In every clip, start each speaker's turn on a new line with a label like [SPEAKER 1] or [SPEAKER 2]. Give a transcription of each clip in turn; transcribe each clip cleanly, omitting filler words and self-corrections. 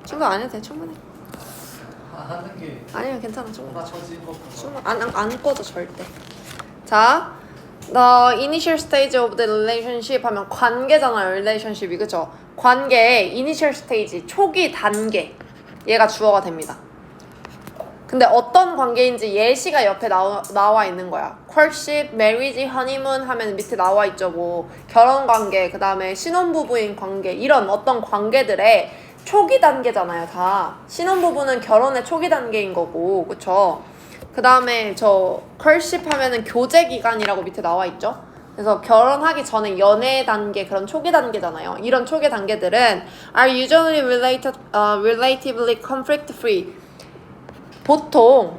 [SPEAKER 1] 친구 안 해도 돼. 충분해.
[SPEAKER 2] 하는 게
[SPEAKER 1] 아니면 괜찮아. 충분해.
[SPEAKER 2] 맞춰진 것보다
[SPEAKER 1] 충분 안 꺼져 절대. 자, the initial stage of the relationship 하면 관계잖아요. relationship이 그쵸? 관계의 initial stage 초기 단계 얘가 주어가 됩니다. 근데 어떤 관계인지 예시가 옆에 나와 있는 거야. courtship, marriage, honeymoon 하면 밑에 나와 있죠. 뭐 결혼 관계, 그 다음에 신혼부부인 관계 이런 어떤 관계들의 초기 단계잖아요. 다 신혼부부는 결혼의 초기 단계인 거고, 그쵸? 그 다음에 저 courtship 하면은 교제 기간이라고 밑에 나와 있죠. 그래서 결혼하기 전에 연애 단계 그런 초기 단계잖아요. 이런 초기 단계들은 are usually relatively conflict free. 보통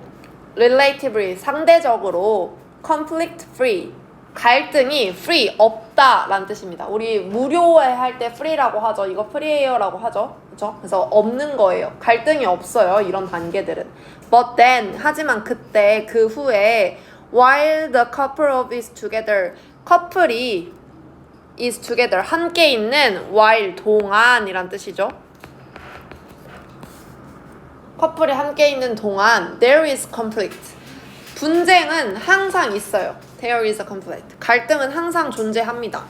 [SPEAKER 1] relatively 상대적으로 conflict free 갈등이 free 없다 라는 뜻입니다. 우리 무료에 할 때 free라고 하죠. 이거 free예요라고 하죠. 그렇죠? 그래서 없는 거예요. 갈등이 없어요. 이런 단계들은. But then 하지만 그때 그 후에 while the couple is together 커플이 is together 함께 있는 while 동안이란 뜻이죠. 커플이 함께 있는 동안 there is conflict. 분쟁은 항상 있어요. There is a conflict. 갈등은 항상 존재합니다.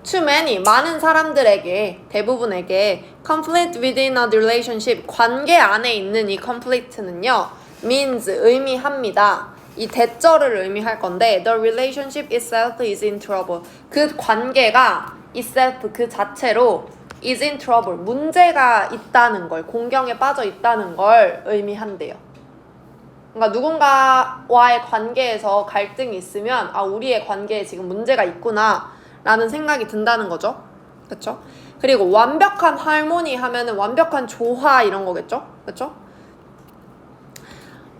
[SPEAKER 1] Too many, 많은 사람들에게, 대부분에게 conflict within a relationship, 관계 안에 있는 이 conflict는요 means, 의미합니다. 이 대절을 의미할 건데 the relationship itself is in trouble. 그 관계가 itself, 그 자체로 is in trouble, 문제가 있다는 걸, 공경에 빠져 있다는 걸 의미한대요. 그러니까 누군가와의 관계에서 갈등이 있으면 아, 우리의 관계에 지금 문제가 있구나 라는 생각이 든다는 거죠. 그렇죠? 그리고 완벽한 할모니 하면은 완벽한 조화 이런 거겠죠? 그렇죠?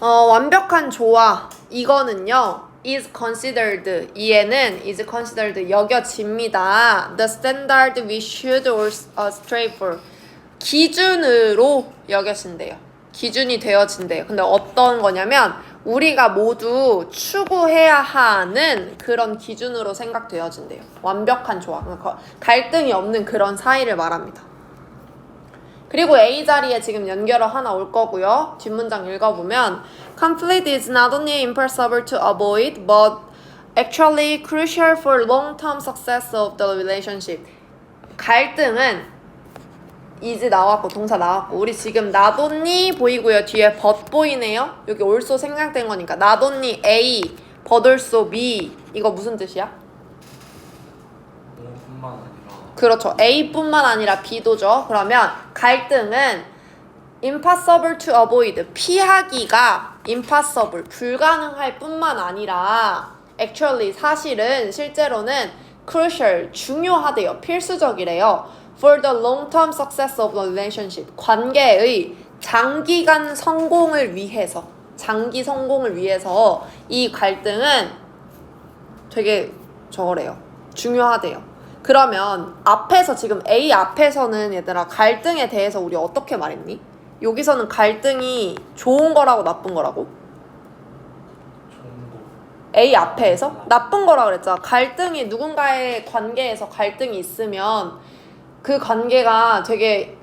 [SPEAKER 1] 완벽한 조화 이거는요 is considered, 이에는 is considered 여겨집니다. The standard we should all strive for, 기준으로 여겨진대요. 기준이 되어진대요. 근데 어떤 거냐면 우리가 모두 추구해야 하는 그런 기준으로 생각되어진대요. 완벽한 조화, 그러니까 갈등이 없는 그런 사이를 말합니다. 그리고 A 자리에 지금 연결어 하나 올 거고요. 뒷문장 읽어보면 conflict is not only impossible to avoid but actually crucial for long-term success of the relationship. 갈등은 is 나왔고 동사 나왔고 우리 지금 not only 보이고요. 뒤에 but 보이네요. 여기 also 생략된 거니까 not only A but also B 이거 무슨 뜻이야?
[SPEAKER 2] 뿐만 아니라
[SPEAKER 1] 그렇죠. A뿐만 아니라 B도죠. 그러면 갈등은 impossible to avoid, 피하기가 impossible, 불가능할 뿐만 아니라 actually, 사실은 실제로는 crucial, 중요하대요. 필수적이래요. for the long-term success of the relationship, 관계의 장기간 성공을 위해서, 장기 성공을 위해서 이 갈등은 되게 저거래요. 중요하대요. 그러면 앞에서 지금 A 앞에서는 얘들아 갈등에 대해서 우리 어떻게 말했니? 여기서는 갈등이 좋은 거라고 나쁜 거라고?
[SPEAKER 2] 좋은 거.
[SPEAKER 1] A 앞에서? 나쁜 거라 그랬잖아. 갈등이 누군가의 관계에서 갈등이 있으면 그 관계가 되게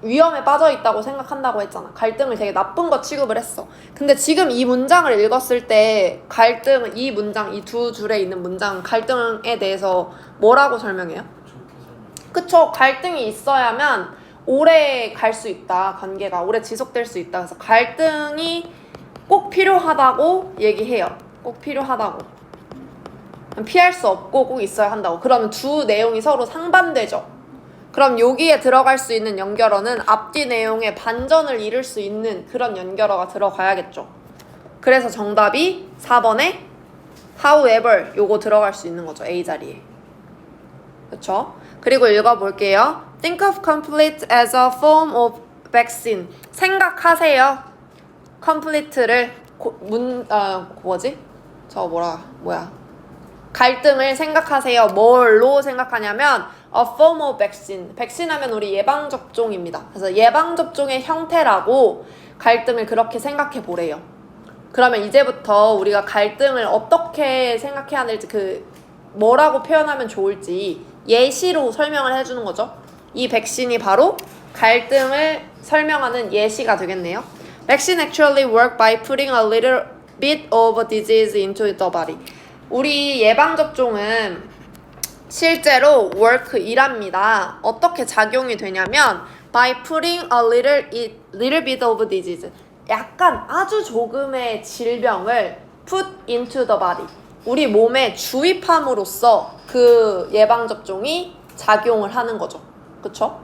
[SPEAKER 1] 위험에 빠져 있다고 생각한다고 했잖아. 갈등을 되게 나쁜 거 취급을 했어. 근데 지금 이 문장을 읽었을 때 갈등, 이 문장, 이 두 줄에 있는 문장 갈등에 대해서 뭐라고 설명해요?
[SPEAKER 2] 좋게 설명.
[SPEAKER 1] 그쵸. 갈등이 있어야만 오래 갈 수 있다. 관계가 오래 지속될 수 있다. 그래서 갈등이 꼭 필요하다고 얘기해요. 꼭 필요하다고. 피할 수 없고 꼭 있어야 한다고. 그러면 두 내용이 서로 상반되죠. 그럼 여기에 들어갈 수 있는 연결어는 앞뒤 내용의 반전을 이룰 수 있는 그런 연결어가 들어가야겠죠. 그래서 정답이 4번에 however 요거 들어갈 수 있는 거죠. A 자리에. 그쵸? 그리고 읽어볼게요. Think of conflict as a form of vaccine. 생각하세요. conflict를 갈등을 생각하세요. 뭘로 생각하냐면 a form of vaccine. 백신 하면 우리 예방접종입니다. 그래서 예방접종의 형태라고 갈등을 그렇게 생각해 보래요. 그러면 이제부터 우리가 갈등을 어떻게 생각해야 될지 뭐라고 표현하면 좋을지 예시로 설명을 해주는 거죠. 이 백신이 바로 갈등을 설명하는 예시가 되겠네요. Vaccine actually work by putting a little bit of disease into the body. 우리 예방접종은 실제로 work 일합니다. 어떻게 작용이 되냐면 by putting a little bit of disease. 약간 아주 조금의 질병을 put into the body. 우리 몸에 주입함으로써 그 예방접종이 작용을 하는 거죠. 그쵸?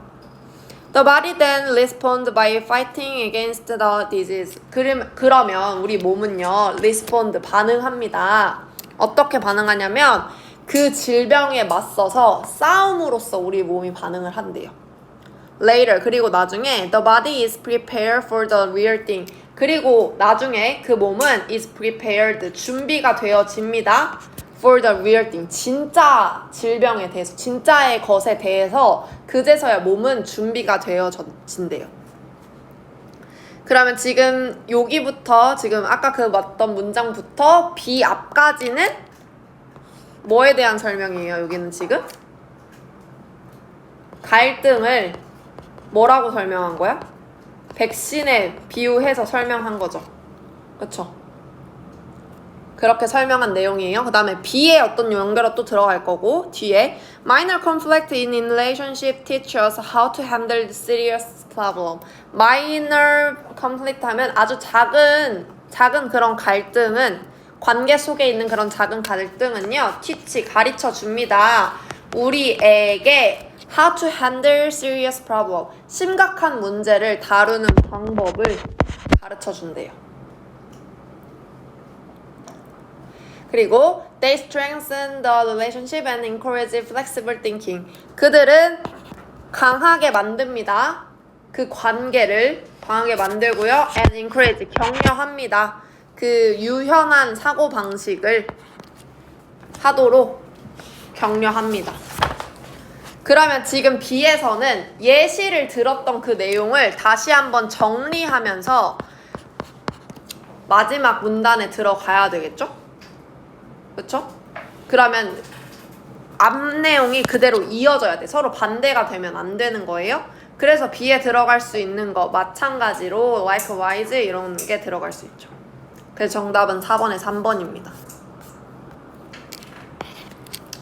[SPEAKER 1] The body then responds by fighting against the disease. 그러면 우리 몸은요, respond, 반응합니다. 어떻게 반응하냐면 그 질병에 맞서서 싸움으로써 우리 몸이 반응을 한대요. Later, 그리고 나중에 the body is prepared for the real thing. 그리고 나중에 그 몸은 is prepared, 준비가 되어집니다. For the real thing, 진짜 질병에 대해서, 진짜의 것에 대해서 그제서야 몸은 준비가 되어진대요. 그러면 지금 여기부터, 지금 아까 그 봤던 문장부터 B 앞까지는 뭐에 대한 설명이에요? 여기는 지금 갈등을 뭐라고 설명한 거야? 백신에 비유해서 설명한 거죠. 그쵸? 그렇게 설명한 내용이에요. 그 다음에 B에 어떤 연결어 또 들어갈 거고, 뒤에 minor conflict in relationship teach us how to handle the serious problem. minor conflict 하면 아주 작은 그런 갈등은, 관계 속에 있는 그런 작은 갈등은요, teach, 가르쳐 줍니다. 우리에게 how to handle serious problem, 심각한 문제를 다루는 방법을 가르쳐 준대요. 그리고 they strengthen the relationship and encourage flexible thinking. 그들은 강하게 만듭니다. 그 관계를 강하게 만들고요. and encourage, 격려합니다. 그 유연한 사고 방식을 하도록 격려합니다. 그러면 지금 B에서는 예시를 들었던 그 내용을 다시 한번 정리하면서 마지막 문단에 들어가야 되겠죠? 그쵸? 그러면 앞 내용이 그대로 이어져야 돼. 서로 반대가 되면 안 되는 거예요. 그래서 B에 들어갈 수 있는 거 마찬가지로 likewise 이런 게 들어갈 수 있죠. 그래서 정답은 4번에 3번입니다.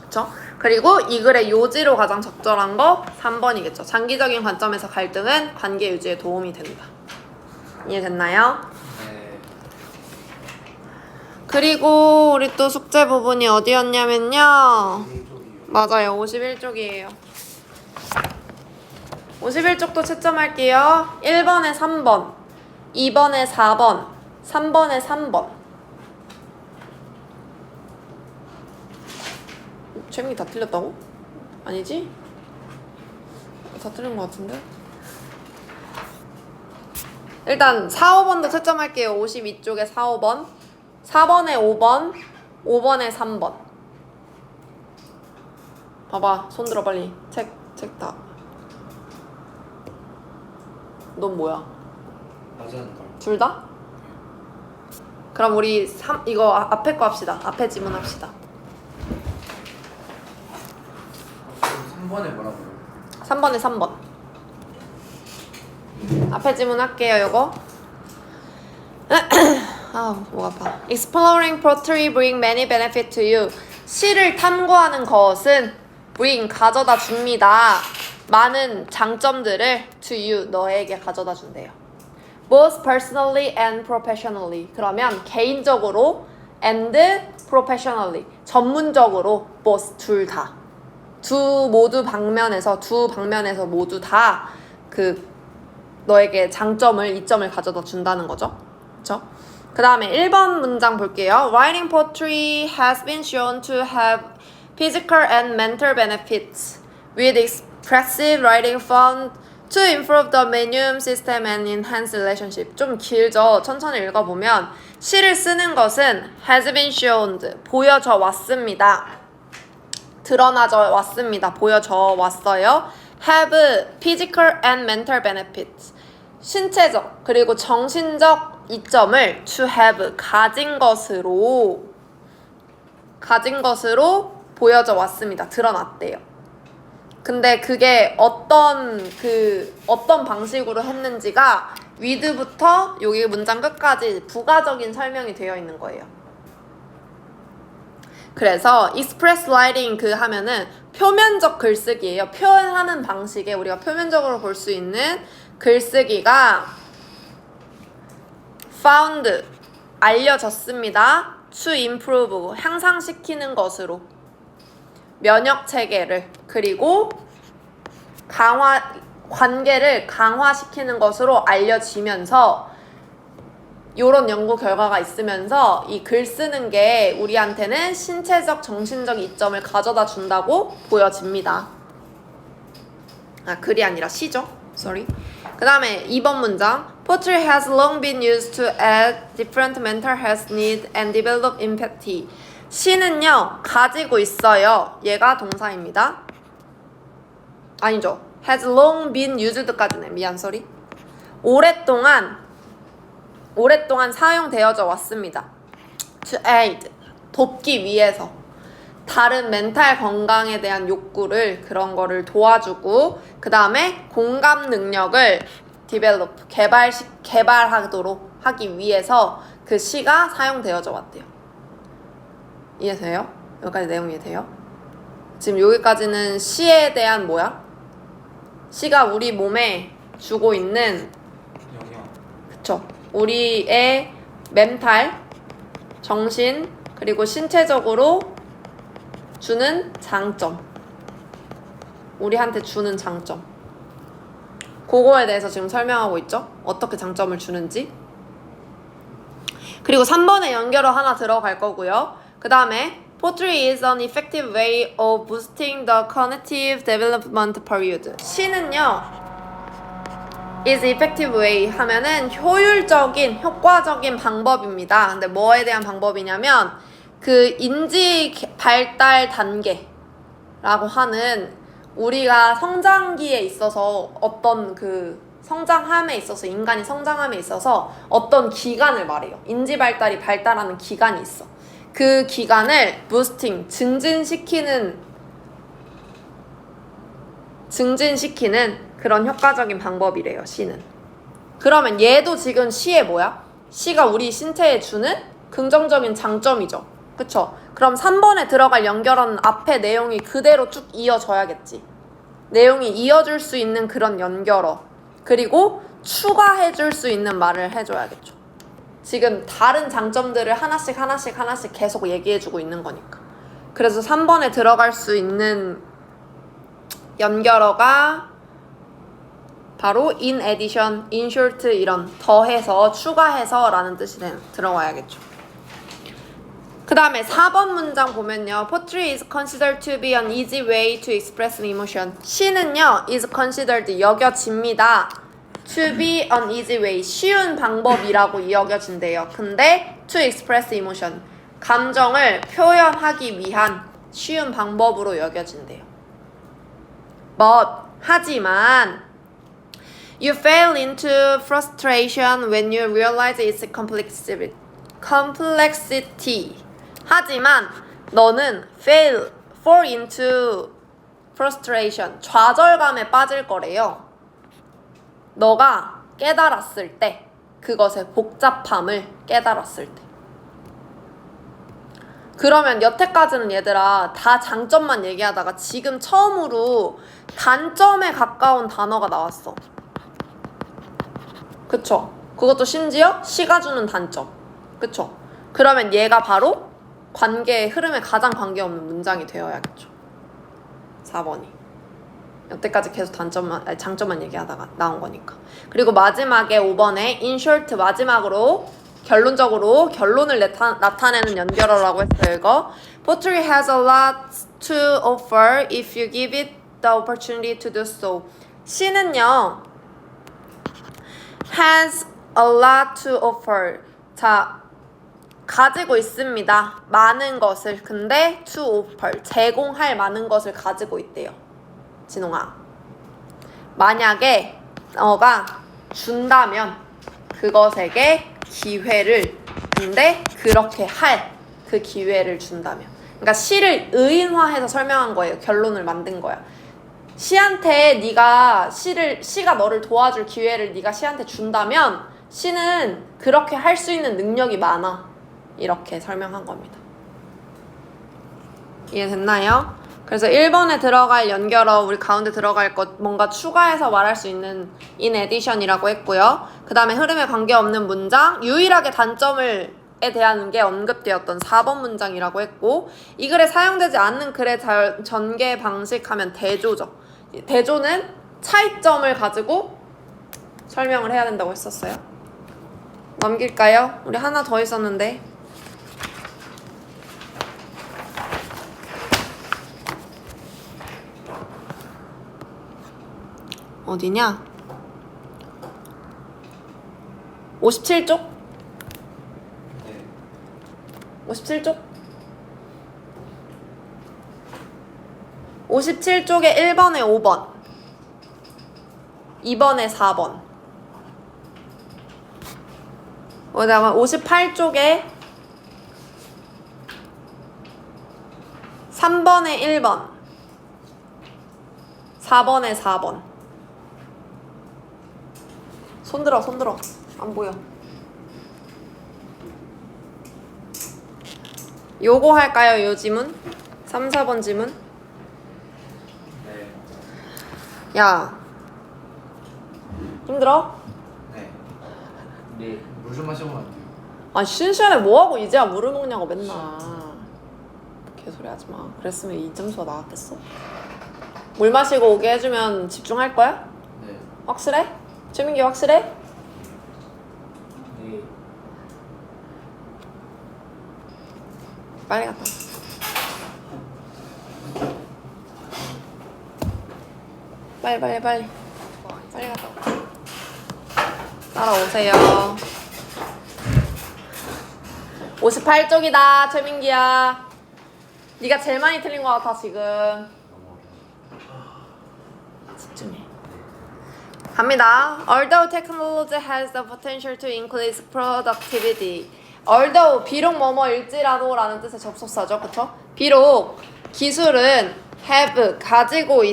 [SPEAKER 1] 그쵸? 그리고 이 글의 요지로 가장 적절한 거 3번이겠죠. 장기적인 관점에서 갈등은 관계 유지에 도움이 된다. 이해됐나요?
[SPEAKER 2] 네.
[SPEAKER 1] 그리고 우리 또 숙제 부분이 어디였냐면요.
[SPEAKER 2] 오른쪽이요.
[SPEAKER 1] 맞아요. 51쪽이에요. 51쪽도 채점할게요. 1번에 3번, 2번에 4번, 3번에 3번. 채민이 다 틀렸다고? 아니지? 다 틀린 것 같은데? 일단 4, 5번도 채점할게요. 52쪽에 4, 5번, 4번에 5번, 5번에 3번. 봐봐, 손 들어 빨리. 책 다. 넌 뭐야?
[SPEAKER 2] 맞은 걸.
[SPEAKER 1] 둘 다? 그럼 우리 이거 앞에 거 합시다. 앞에 지문합시다.
[SPEAKER 2] 3번에 뭐라고요?
[SPEAKER 1] 3번에 3번. 앞에 지문 할게요, 요거. 아, 목 아파. Exploring poetry bring many benefit to you. 시를 탐구하는 것은 bring, 가져다 줍니다. 많은 장점들을 to you, 너에게 가져다 준대요. Both personally and professionally. 그러면 개인적으로 and professionally. 전문적으로 both, 둘 다. 두 방면에서 모두 다 그 너에게 장점을, 이점을 가져다 준다는 거죠. 그쵸? 그 다음에 1번 문장 볼게요. Writing poetry has been shown to have physical and mental benefits with expressive writing found to improve the immune system and enhance relationship. 좀 길죠? 천천히 읽어보면 시를 쓰는 것은 has been shown, 보여져 왔습니다. 드러나져 왔습니다. 보여져 왔어요. have physical and mental benefits. 신체적 그리고 정신적 이점을 to have, 가진 것으로 보여져 왔습니다. 드러났대요. 근데 그게 어떤 방식으로 했는지가 with부터 여기 문장 끝까지 부가적인 설명이 되어 있는 거예요. 그래서 express writing 하면은 표면적 글쓰기예요. 표현하는 방식에 우리가 표면적으로 볼 수 있는 글쓰기가 found 알려졌습니다. to improve 향상시키는 것으로 면역 체계를 그리고 관계를 강화시키는 것으로 알려지면서 이런 연구 결과가 있으면서 이 글 쓰는 게 우리한테는 신체적, 정신적 이점을 가져다 준다고 보여집니다. 글이 아니라 시죠. Sorry. 그 다음에 2번 문장. Poetry has long been used to add different mental health needs and develop empathy. 시는요, 가지고 있어요. 얘가 동사입니다. 아니죠. has long been used까지네. 미안, sorry. 오랫동안 사용되어져 왔습니다. to aid, 돕기 위해서 다른 멘탈 건강에 대한 욕구를 그런 거를 도와주고 그 다음에 공감 능력을 develop, 개발하도록 하기 위해서 그 시가 사용되어져 왔대요. 이해돼요? 여기까지 내용 이해돼요? 지금 여기까지는 시에 대한 시가 우리 몸에 주고 있는
[SPEAKER 2] 영향.
[SPEAKER 1] 그쵸? 우리의 멘탈, 정신, 그리고 신체적으로 주는 장점. 우리한테 주는 장점. 그거에 대해서 지금 설명하고 있죠? 어떻게 장점을 주는지. 그리고 3번에 연결어 하나 들어갈 거고요. 그 다음에 Poetry is an effective way of boosting the cognitive development period. 시는요. is effective way 하면은 효과적인 방법입니다. 근데 뭐에 대한 방법이냐면 그 인지 발달 단계라고 하는 우리가 성장기에 있어서 어떤 인간이 성장함에 있어서 어떤 기간을 말해요. 인지 발달이 발달하는 기간이 있어. 그 기간을 부스팅, 증진시키는 그런 효과적인 방법이래요, 시는. 그러면 얘도 지금 시에 시가 우리 신체에 주는 긍정적인 장점이죠. 그쵸? 그럼 3번에 들어갈 연결어는 앞에 내용이 그대로 쭉 이어져야겠지. 내용이 이어줄 수 있는 그런 연결어. 그리고 추가해줄 수 있는 말을 해줘야겠죠. 지금 다른 장점들을 하나씩 계속 얘기해주고 있는 거니까. 그래서 3번에 들어갈 수 있는 연결어가 바로 in addition, in short 이런 더해서, 추가해서 라는 뜻이 들어와야겠죠. 그 다음에 4번 문장 보면요. Poetry is considered to be an easy way to express emotion. 시는요, is considered 여겨집니다. To be an easy way, 쉬운 방법이라고 여겨진대요. 근데 to express emotion, 감정을 표현하기 위한 쉬운 방법으로 여겨진대요. 하지만 you fall into frustration when you realize its complexity. 하지만 너는 fall into frustration, 좌절감에 빠질 거래요. 너가 깨달았을 때, 그것의 복잡함을 깨달았을 때. 그러면 여태까지는 얘들아 다 장점만 얘기하다가 지금 처음으로 단점에 가까운 단어가 나왔어. 그쵸? 그것도 심지어 시가 주는 단점. 그쵸? 그러면 얘가 바로 관계의 흐름에 가장 관계없는 문장이 되어야겠죠. 4번이. 여태까지 계속 장점만 얘기하다가 나온 거니까. 그리고 마지막에 5번에 in short, 마지막으로 결론적으로 결론을 나타내는 연결어라고 했어요. 이거 Poetry has a lot to offer if you give it the opportunity to do so. 시는요 has a lot to offer. 자, 가지고 있습니다. 많은 것을. 근데 to offer, 제공할 많은 것을 가지고 있대요. 진홍아, 만약에 너가 준다면 그것에게 기회를, 근데 그렇게 할 그 기회를 준다면. 그러니까 시를 의인화해서 설명한 거예요. 결론을 만든 거야. C한테 네가 C가 너를 도와줄 기회를 네가 C한테 준다면 C는 그렇게 할 수 있는 능력이 많아. 이렇게 설명한 겁니다. 이해됐나요? 그래서 1번에 들어갈 연결어, 우리 가운데 들어갈 것 뭔가 추가해서 말할 수 있는 in addition이라고 했고요. 그 다음에 흐름에 관계없는 문장, 유일하게 단점을 에 대한 게 언급되었던 4번 문장이라고 했고, 이 글에 사용되지 않는 글의 전개 방식 하면 대조죠. 대조는 차이점을 가지고 설명을 해야 된다고 했었어요. 넘길까요? 우리 하나 더 있었는데. 어디냐? 57쪽?
[SPEAKER 2] 네.
[SPEAKER 1] 57쪽? 57쪽에 1번에 5번, 2번에 4번. 그다음에 58쪽에 3번에 1번, 4번에 4번. 손들어. 안 보여. 요거 할까요? 요 지문? 3, 4번 지문?
[SPEAKER 2] 네.
[SPEAKER 1] 야, 힘들어?
[SPEAKER 2] 네. 네. 물 좀 마시고 갈게요.
[SPEAKER 1] 아, 쉬는 시간에 뭐하고 이제야 물을 먹냐고 맨날. 개소리 하지 마. 그랬으면 이 점수가 나왔겠어? 물 마시고 오게 해주면 집중할 거야?
[SPEAKER 2] 네.
[SPEAKER 1] 확실해? 최민기 확실해?
[SPEAKER 2] 네.
[SPEAKER 1] 빨리 갔다 와. 빨리 갔다 와. 따라오세요. 58쪽이다 최민기야. 네가 제일 많이 틀린 것 같아 지금. 집중해. 갑니다. Although technology has the potential to increase productivity. Although 비록 뭐뭐일지라도 라는 뜻의 접속사죠. 그쵸? 비록 기술은 have 가지고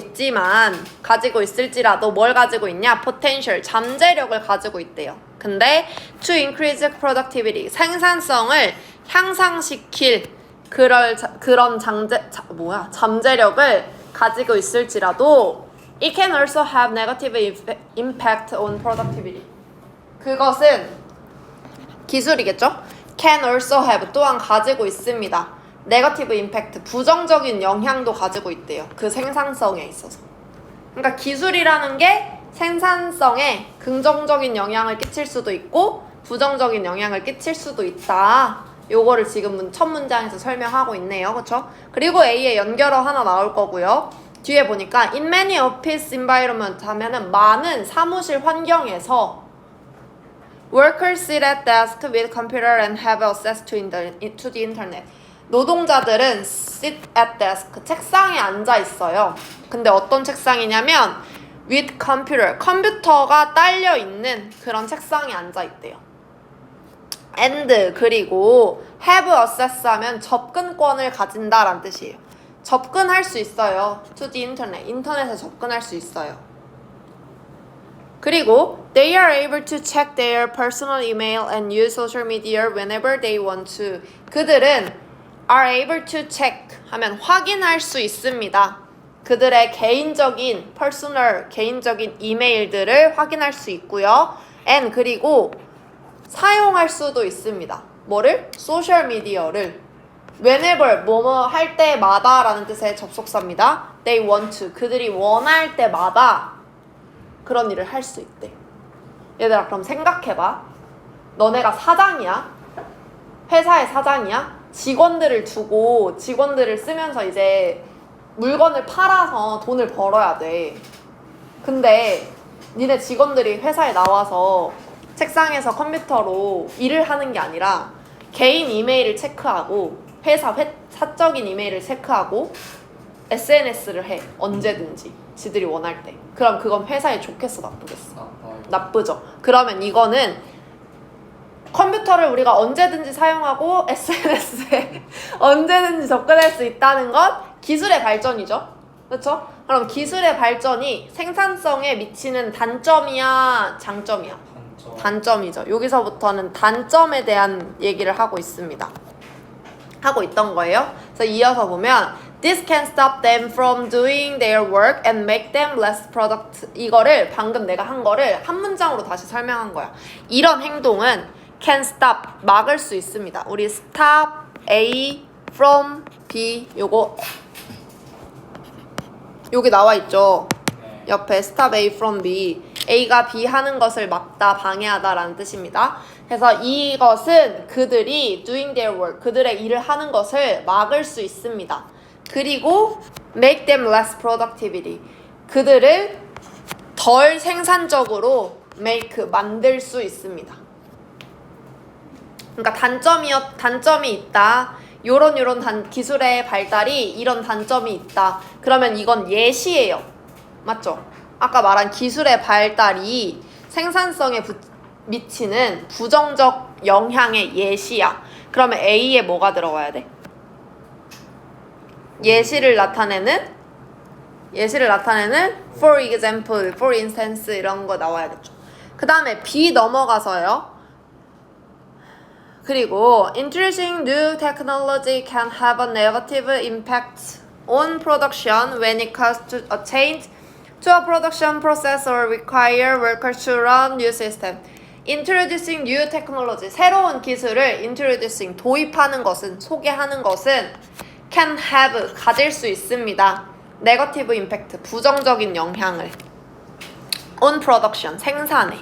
[SPEAKER 1] 있을지라도 뭘 가지고 있냐? potential 잠재력을 가지고 있대요. 근데 to increase productivity 생산성을 향상시킬 그런 잠재력을 가지고 있을지라도 it can also have negative impact on productivity. 그것은 기술이겠죠? can also have 또한 가지고 있습니다. 네거티브 임팩트 부정적인 영향도 가지고 있대요. 그 생산성에 있어서. 그러니까 기술이라는 게 생산성에 긍정적인 영향을 끼칠 수도 있고 부정적인 영향을 끼칠 수도 있다. 요거를 지금 첫 문장에서 설명하고 있네요. 그쵸? 그리고 A의 연결어 하나 나올 거고요. 뒤에 보니까 in many office environment 하면은 많은 사무실 환경에서 workers sit at desk with computer and have access to the internet. 노동자들은 sit at desk, 책상에 앉아 있어요. 근데 어떤 책상이냐면 with computer, 컴퓨터가 딸려 있는 그런 책상에 앉아 있대요. and 그리고 have access 하면 접근권을 가진다라는 뜻이에요. 접근할 수 있어요. to the internet, 인터넷에 접근할 수 있어요. 그리고 they are able to check their personal email and use social media whenever they want to. 그들은 are able to check 하면 확인할 수 있습니다. 그들의 개인적인 개인적인 이메일들을 확인할 수 있고요. and 그리고 사용할 수도 있습니다. 뭐를? 소셜 미디어를 whenever 뭐뭐 할 때마다 라는 뜻의 접속사입니다. they want to 그들이 원할 때마다 그런 일을 할 수 있대. 얘들아 그럼 생각해봐. 너네가 사장이야? 회사의 사장이야? 직원들을 두고 직원들을 쓰면서 이제 물건을 팔아서 돈을 벌어야 돼. 근데 니네 직원들이 회사에 나와서 책상에서 컴퓨터로 일을 하는 게 아니라 개인 이메일을 체크하고 사적인 이메일을 체크하고 SNS를 해. 언제든지 지들이 원할 때. 그럼 그건 회사에 좋겠어 나쁘겠어? 나쁘죠. 그러면 이거는 컴퓨터를 우리가 언제든지 사용하고 SNS에 언제든지 접근할 수 있다는 건 기술의 발전이죠. 그렇죠? 그럼 기술의 발전이 생산성에 미치는 단점이야, 장점이야?
[SPEAKER 2] 단점.
[SPEAKER 1] 단점이죠. 여기서부터는 단점에 대한 얘기를 하고 있습니다. 하고 있던 거예요. 그래서 이어서 보면 This can stop them from doing their work and make them less productive. 이거를 방금 내가 한 거를 한 문장으로 다시 설명한 거야. 이런 행동은 can stop, 막을 수 있습니다. 우리 stop A from B 요거 여기 나와 있죠.
[SPEAKER 2] 네.
[SPEAKER 1] 옆에 stop A from B. A가 B 하는 것을 막다, 방해하다 라는 뜻입니다. 그래서 이것은 그들이 doing their work, 그들의 일을 하는 것을 막을 수 있습니다. 그리고 make them less productivity, 그들을 덜 생산적으로 make, 만들 수 있습니다. 그러니까 단점이 있다. 요런 기술의 발달이 이런 단점이 있다. 그러면 이건 예시예요. 맞죠? 아까 말한 기술의 발달이 생산성에 미치는 부정적 영향의 예시야. 그러면 A에 뭐가 들어가야 돼? 예시를 나타내는 for example, for instance 이런 거 나와야겠죠. 그 다음에 B 넘어가서요. 그리고 introducing new technology can have a negative impact on production when it comes to a change to a production process or require workers to run new system. Introducing new technology, 새로운 기술을 introducing, 도입하는 것은, 소개하는 것은 can have, 가질 수 있습니다. negative impact, 부정적인 영향을 on production, 생산에.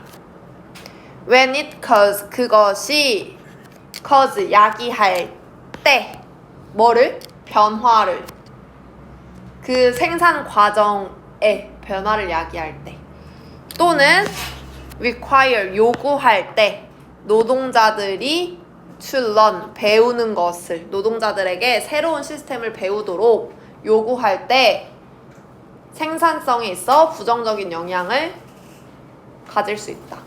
[SPEAKER 1] when it cause, 그것이 cause, 야기할 때 뭐를? 변화를. 그 생산 과정에 변화를 야기할 때 또는 require, 요구할 때 노동자들이 to learn, 배우는 것을, 노동자들에게 새로운 시스템을 배우도록 요구할 때 생산성에 있어 부정적인 영향을 가질 수 있다.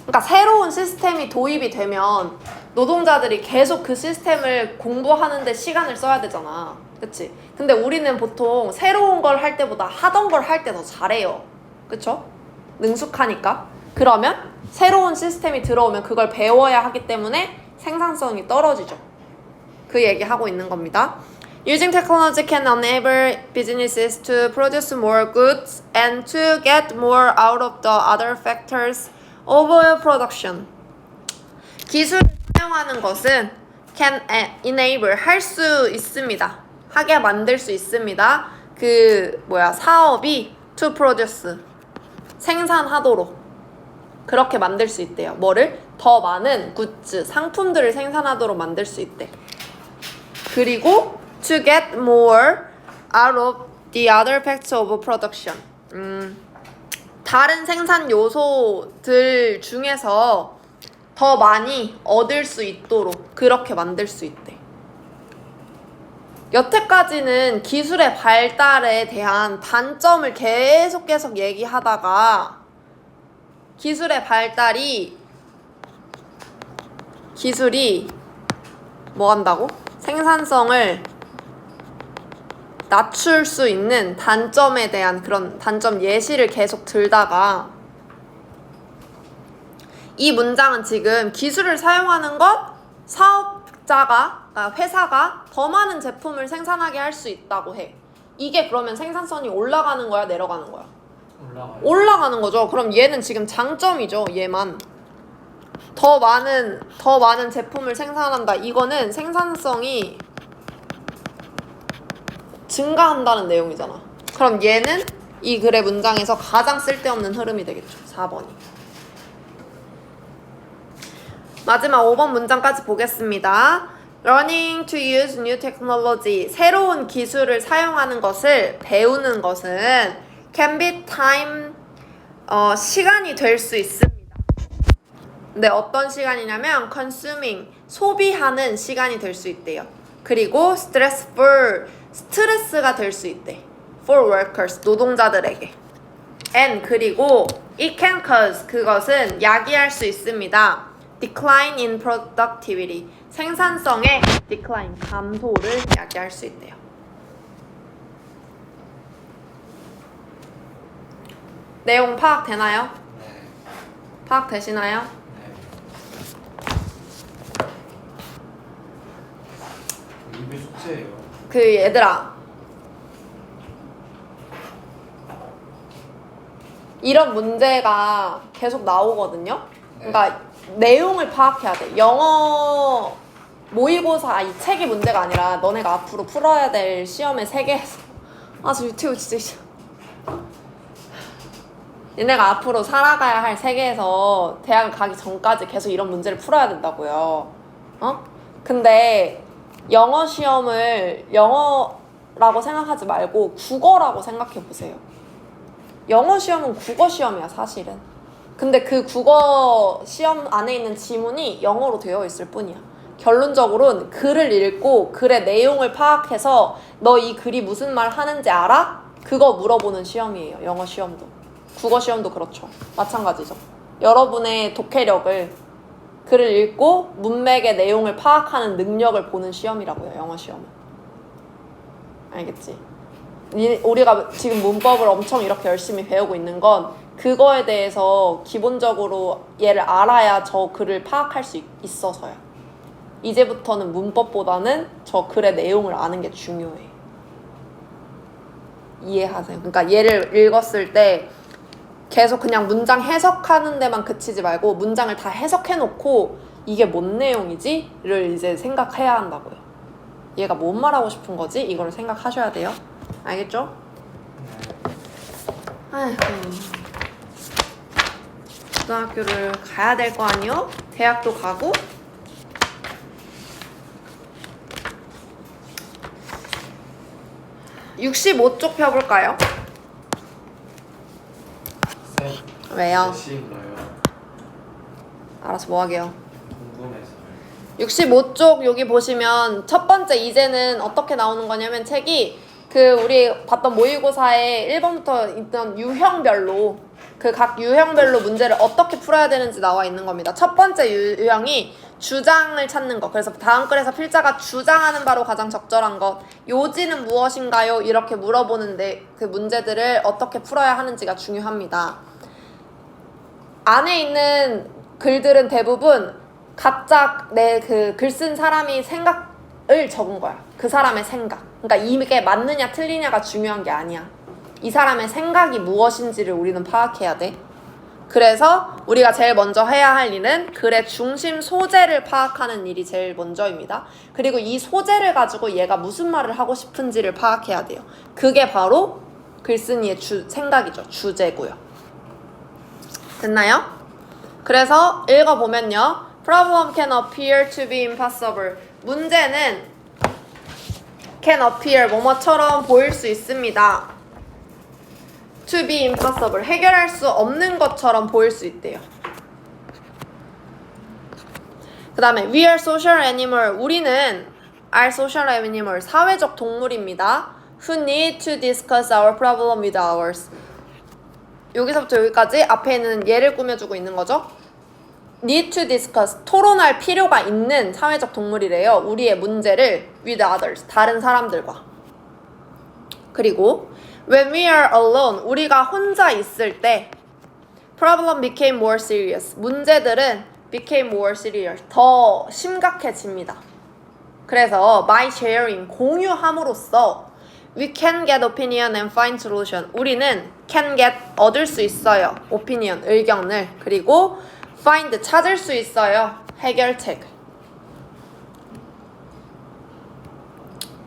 [SPEAKER 1] 그러니까 새로운 시스템이 도입이 되면 노동자들이 계속 그 시스템을 공부하는데 시간을 써야 되잖아. 그치? 근데 우리는 보통 새로운 걸 할 때보다 하던 걸 할 때 더 잘해요. 그쵸? 능숙하니까. 그러면 새로운 시스템이 들어오면 그걸 배워야 하기 때문에 생산성이 떨어지죠. 그 얘기하고 있는 겁니다. Using technology can enable businesses to produce more goods and to get more out of the other factors of production. 기술을 사용하는 것은 can enable, 할 수 있습니다. 하게 만들 수 있습니다. 사업이 to produce, 생산하도록 그렇게 만들 수 있대요. 뭐를? 더 많은 굿즈, 상품들을 생산하도록 만들 수 있대. 그리고 to get more out of the other factors of production. 다른 생산 요소들 중에서 더 많이 얻을 수 있도록 그렇게 만들 수 있대. 여태까지는 기술의 발달에 대한 단점을 계속 얘기하다가 기술이 뭐 한다고? 생산성을 낮출 수 있는 단점에 대한 그런 단점 예시를 계속 들다가 이 문장은 지금 기술을 사용하는 것, 사업자가, 그러니까 회사가 더 많은 제품을 생산하게 할 수 있다고 해. 이게 그러면 생산성이 올라가는 거야, 내려가는 거야? 올라가는 거죠. 그럼 얘는 지금 장점이죠, 얘만. 더 많은 제품을 생산한다. 이거는 생산성이 증가한다는 내용이잖아. 그럼 얘는 이 글의 문장에서 가장 쓸데없는 흐름이 되겠죠. 4번이. 마지막 5번 문장까지 보겠습니다. Learning to use new technology, 새로운 기술을 사용하는 것을, 배우는 것은 can be time, 시간이 될 수 있습니다. 근데 어떤 시간이냐면 consuming, 소비하는 시간이 될 수 있대요. 그리고 stressful, 스트레스가 될 수 있대. for workers, 노동자들에게. and 그리고 it can cause, 그것은 야기할 수 있습니다. decline in productivity, 생산성의 decline, 감소를 야기할 수 있대요. 내용 파악되나요?
[SPEAKER 2] 네.
[SPEAKER 1] 파악되시나요?
[SPEAKER 2] 네. 입에 숙제예요.
[SPEAKER 1] 그 얘들아, 이런 문제가 계속 나오거든요. 그러니까 내용을 파악해야 돼. 영어 모의고사 이 책이 문제가 아니라 너네가 앞으로 풀어야 될 시험의 세계에서 저 유튜브 진짜 얘네가 앞으로 살아가야 할 세계에서 대학을 가기 전까지 계속 이런 문제를 풀어야 된다고요. 근데 영어 시험을 영어라고 생각하지 말고 국어라고 생각해 보세요. 영어 시험은 국어 시험이야, 사실은. 근데 그 국어 시험 안에 있는 지문이 영어로 되어 있을 뿐이야. 결론적으로는 글을 읽고 글의 내용을 파악해서 너 이 글이 무슨 말 하는지 알아? 그거 물어보는 시험이에요. 영어 시험도. 국어 시험도 그렇죠. 마찬가지죠. 여러분의 독해력을 글을 읽고 문맥의 내용을 파악하는 능력을 보는 시험이라고요. 영어 시험은. 알겠지? 우리가 지금 문법을 엄청 이렇게 열심히 배우고 있는 건 그거에 대해서 기본적으로 얘를 알아야 저 글을 파악할 수 있어서요. 이제부터는 문법보다는 저 글의 내용을 아는 게 중요해. 이해하세요? 그러니까 얘를 읽었을 때 계속 그냥 문장 해석하는 데만 그치지 말고 문장을 다 해석해놓고 이게 뭔 내용이지? 를 이제 생각해야 한다고요. 얘가 뭔 말하고 싶은 거지? 이걸 생각하셔야 돼요. 알겠죠? 아이고, 고등학교를 가야 될 거 아니요? 대학도 가고. (65쪽) 펴볼까요?
[SPEAKER 2] 쌤.
[SPEAKER 1] 왜요?
[SPEAKER 2] 몇 시인가요?
[SPEAKER 1] 알아서 뭐 하게요?
[SPEAKER 2] 궁금해서요.
[SPEAKER 1] 65쪽 여기 보시면 첫 번째 이제는 어떻게 나오는 거냐면 책이 그 우리 봤던 모의고사에 1번부터 있던 유형별로 그 각 유형별로 문제를 어떻게 풀어야 되는지 나와 있는 겁니다. 첫 번째 유형이 주장을 찾는 거. 그래서 다음 글에서 필자가 주장하는 바로 가장 적절한 것. 요지는 무엇인가요? 이렇게 물어보는데 그 문제들을 어떻게 풀어야 하는지가 중요합니다. 안에 있는 글들은 대부분 각자 내 그 글 쓴 사람이 생각을 적은 거야. 그 사람의 생각. 그러니까 이게 맞느냐 틀리냐가 중요한 게 아니야. 이 사람의 생각이 무엇인지를 우리는 파악해야 돼. 그래서 우리가 제일 먼저 해야 할 일은 글의 중심 소재를 파악하는 일이 제일 먼저입니다. 그리고 이 소재를 가지고 얘가 무슨 말을 하고 싶은지를 파악해야 돼요. 그게 바로 글쓴이의 생각이죠. 주제고요. 됐나요? 그래서 읽어보면요. Problem can appear to be impossible. 문제는 can appear, 뭐뭐처럼 보일 수 있습니다. To be impossible, 해결할 수 없는 것처럼 보일 수 있대요. 그 다음에 we are social animal, 우리는 are social animal, 사회적 동물입니다. Who need to discuss our problem with ours. 여기서부터 여기까지 앞에 있는 예를 꾸며주고 있는 거죠. need to discuss, 토론할 필요가 있는 사회적 동물이래요. 우리의 문제를 with others, 다른 사람들과. 그리고 when we are alone, 우리가 혼자 있을 때 problem became more serious, 문제들은 became more serious, 더 심각해집니다. 그래서 by sharing, 공유함으로써 we can get opinion and find solution, 우리는 can get, 얻을 수 있어요. opinion, 의견을. 그리고 find, 찾을 수 있어요. 해결책을.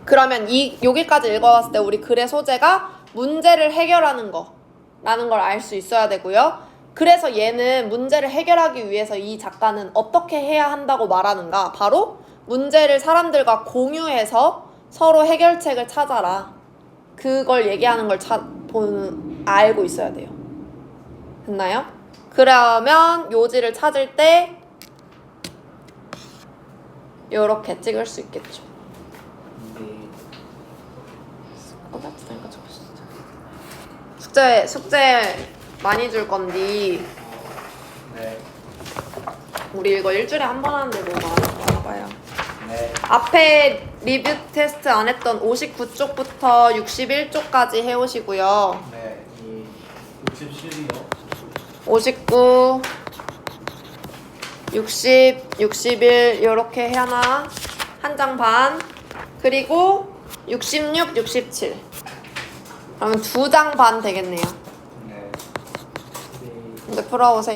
[SPEAKER 1] 그러면 여기까지 읽어봤을 때 우리 글의 소재가 문제를 해결하는 거라는 걸 알 수 있어야 되고요. 그래서 얘는 문제를 해결하기 위해서 이 작가는 어떻게 해야 한다고 말하는가? 바로 문제를 사람들과 공유해서 서로 해결책을 찾아라. 그걸 얘기하는 걸 알고 있어야 돼요. 됐나요? 그러면 요지를 찾을 때 요렇게 찍을 수 있겠죠. 숙제 많이 줄 건데
[SPEAKER 2] 네.
[SPEAKER 1] 우리 이거 일주일에 한 번 하는데 너무 많아봐요.
[SPEAKER 2] 네.
[SPEAKER 1] 앞에 리뷰 테스트 안 했던 59쪽부터 61쪽까지 해오시고요.
[SPEAKER 2] 네. 이 67이
[SPEAKER 1] 59, 60, 61 이렇게 하나 한 장 반. 그리고 66, 67. 그러면 2장 반 되겠네요.
[SPEAKER 2] 네.
[SPEAKER 1] 근데 풀어오세요.